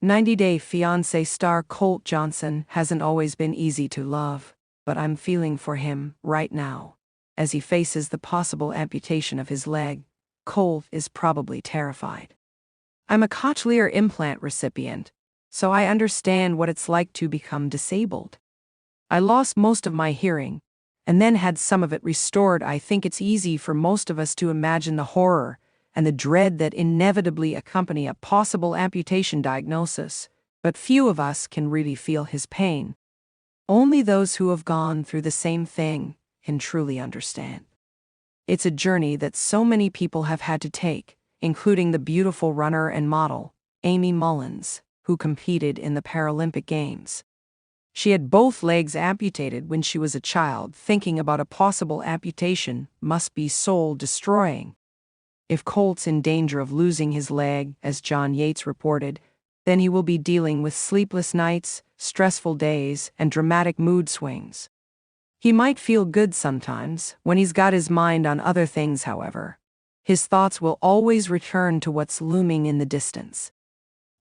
90-Day Fiancé star Colt Johnson hasn't always been easy to love, but I'm feeling for him right now. As he faces the possible amputation of his leg, Colt is probably terrified. I'm a cochlear implant recipient, so I understand what it's like to become disabled. I lost most of my hearing, and then had some of it restored. I think it's easy for most of us to imagine the horror and the dread that inevitably accompany a possible amputation diagnosis, but few of us can really feel his pain. Only those who have gone through the same thing can truly understand. It's a journey that so many people have had to take, including the beautiful runner and model, Amy Mullins, who competed in the Paralympic Games. She had both legs amputated when she was a child. Thinking about a possible amputation must be soul-destroying. If Colt's in danger of losing his leg, as John Yates reported, then he will be dealing with sleepless nights, stressful days, and dramatic mood swings. He might feel good sometimes, when he's got his mind on other things, however. His thoughts will always return to what's looming in the distance.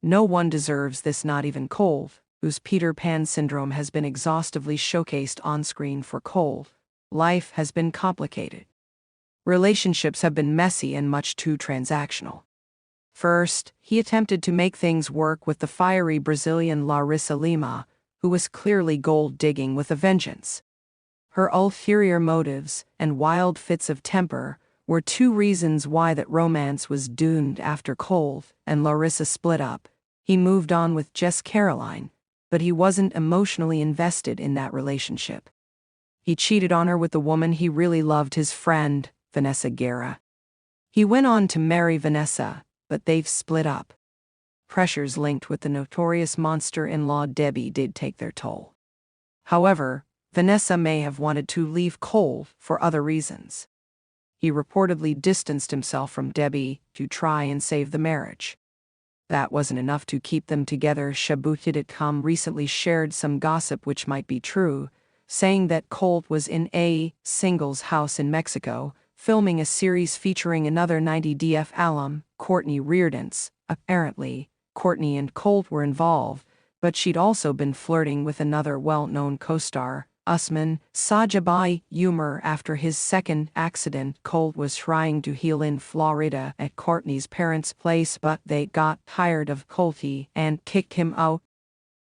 No one deserves this, not even Colt, whose Peter Pan syndrome has been exhaustively showcased on-screen. For Colt, life has been complicated. Relationships have been messy and much too transactional. First, he attempted to make things work with the fiery Brazilian Larissa Lima, who was clearly gold-digging with a vengeance. Her ulterior motives and wild fits of temper were two reasons why that romance was doomed. After Colt and Larissa split up, he moved on with Jess Caroline, but he wasn't emotionally invested in that relationship. He cheated on her with the woman he really loved, his friend, Vanessa Guerra. He went on to marry Vanessa, but they've split up. Pressures linked with the notorious monster-in-law Debbie did take their toll. However, Vanessa may have wanted to leave Colt for other reasons. He reportedly distanced himself from Debbie to try and save the marriage. That wasn't enough to keep them together. Shabutit.com recently shared some gossip which might be true, saying that Colt was in a singles house in Mexico, filming a series featuring another 90DF alum, Courtney Reardance. Apparently, Courtney and Colt were involved, but she'd also been flirting with another well-known co-star, Usman Sajabai. Humor. After his second accident, Colt was trying to heal in Florida at Courtney's parents' place, but they got tired of Colty and kicked him out.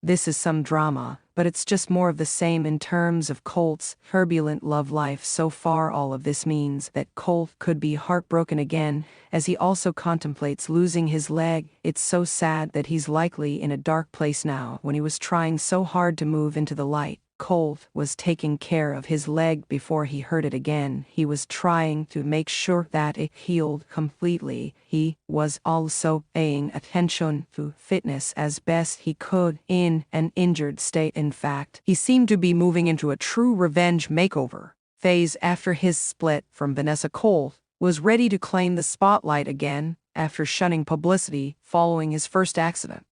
This is some drama, but it's just more of the same in terms of Colt's turbulent love life so far. All of this means that Colt could be heartbroken again, as he also contemplates losing his leg. It's so sad that he's likely in a dark place now. When he was trying so hard to move into the light, Colt was taking care of his leg before he hurt it again. He was trying to make sure that it healed completely. He was also paying attention to fitness as best he could in an injured state. In fact, he seemed to be moving into a true revenge makeover phase after his split from Vanessa. Colt was ready to claim the spotlight again after shunning publicity following his first accident.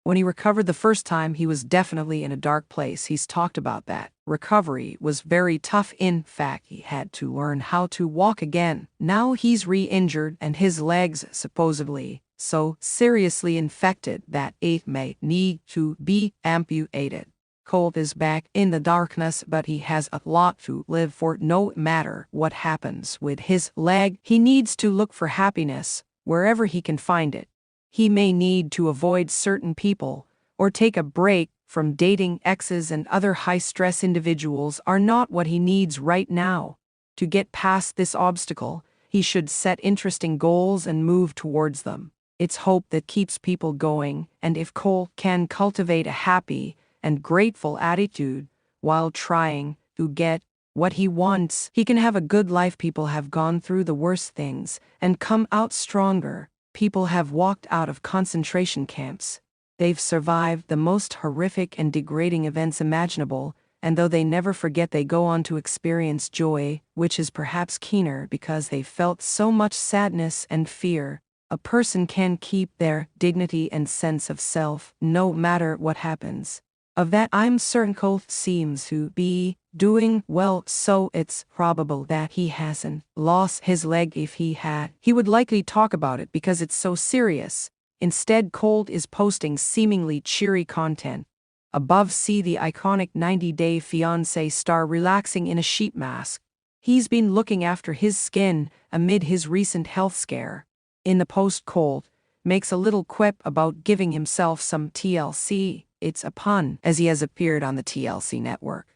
When he recovered the first time, he was definitely in a dark place. He's talked about that. Recovery was very tough. In fact, he had to learn how to walk again. Now he's re-injured and his legs supposedly so seriously infected that it may need to be amputated. Colt is back in the darkness, but he has a lot to live for. No matter what happens with his leg, he needs to look for happiness wherever he can find it. He may need to avoid certain people or take a break from dating. Exes and other high-stress individuals are not what he needs right now. To get past this obstacle, he should set interesting goals and move towards them. It's hope that keeps people going, and if Colt can cultivate a happy and grateful attitude while trying to get what he wants, he can have a good life. People have gone through the worst things and come out stronger. People have walked out of concentration camps. They've survived the most horrific and degrading events imaginable, and though they never forget, they go on to experience joy, which is perhaps keener because they felt so much sadness and fear. A person can keep their dignity and sense of self no matter what happens. Of that I'm certain. Colt seems to be doing well, so it's probable that he hasn't lost his leg. If he had, he would likely talk about it because it's so serious. Instead, Colt is posting seemingly cheery content. Above, see the iconic 90-Day Fiancé star relaxing in a sheet mask. He's been looking after his skin amid his recent health scare. In the post, Colt makes a little quip about giving himself some TLC. It's a pun, as he has appeared on the TLC network.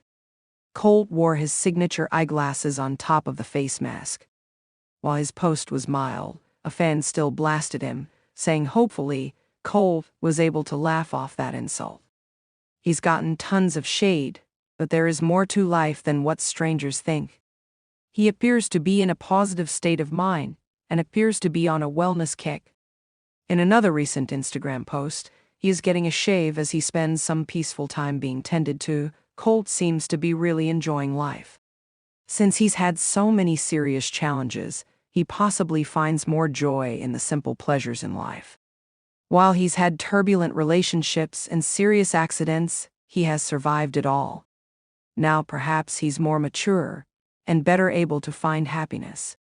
Colt wore his signature eyeglasses on top of the face mask. While his post was mild, a fan still blasted him, saying hopefully Colt was able to laugh off that insult. He's gotten tons of shade, but there is more to life than what strangers think. He appears to be in a positive state of mind and appears to be on a wellness kick. In another recent Instagram post, he is getting a shave as he spends some peaceful time being tended to. Colt seems to be really enjoying life. Since he's had so many serious challenges, he possibly finds more joy in the simple pleasures in life. While he's had turbulent relationships and serious accidents, he has survived it all. Now perhaps he's more mature and better able to find happiness.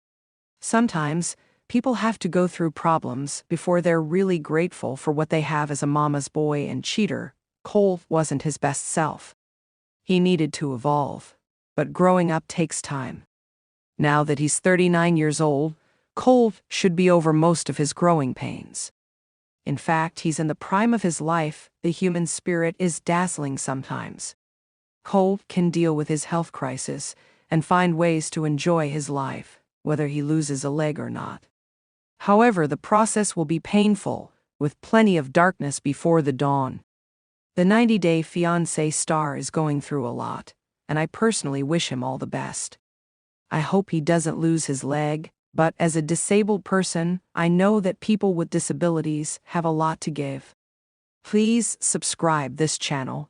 Sometimes, people have to go through problems before they're really grateful for what they have as a mama's boy and cheater. Colt wasn't his best self. He needed to evolve, but growing up takes time. Now that he's 39 years old, Colt should be over most of his growing pains. In fact, he's in the prime of his life. The human spirit is dazzling sometimes. Colt can deal with his health crisis and find ways to enjoy his life, whether he loses a leg or not. However, the process will be painful, with plenty of darkness before the dawn. The 90-Day Fiancé star is going through a lot, and I personally wish him all the best. I hope he doesn't lose his leg, but as a disabled person, I know that people with disabilities have a lot to give. Please subscribe this channel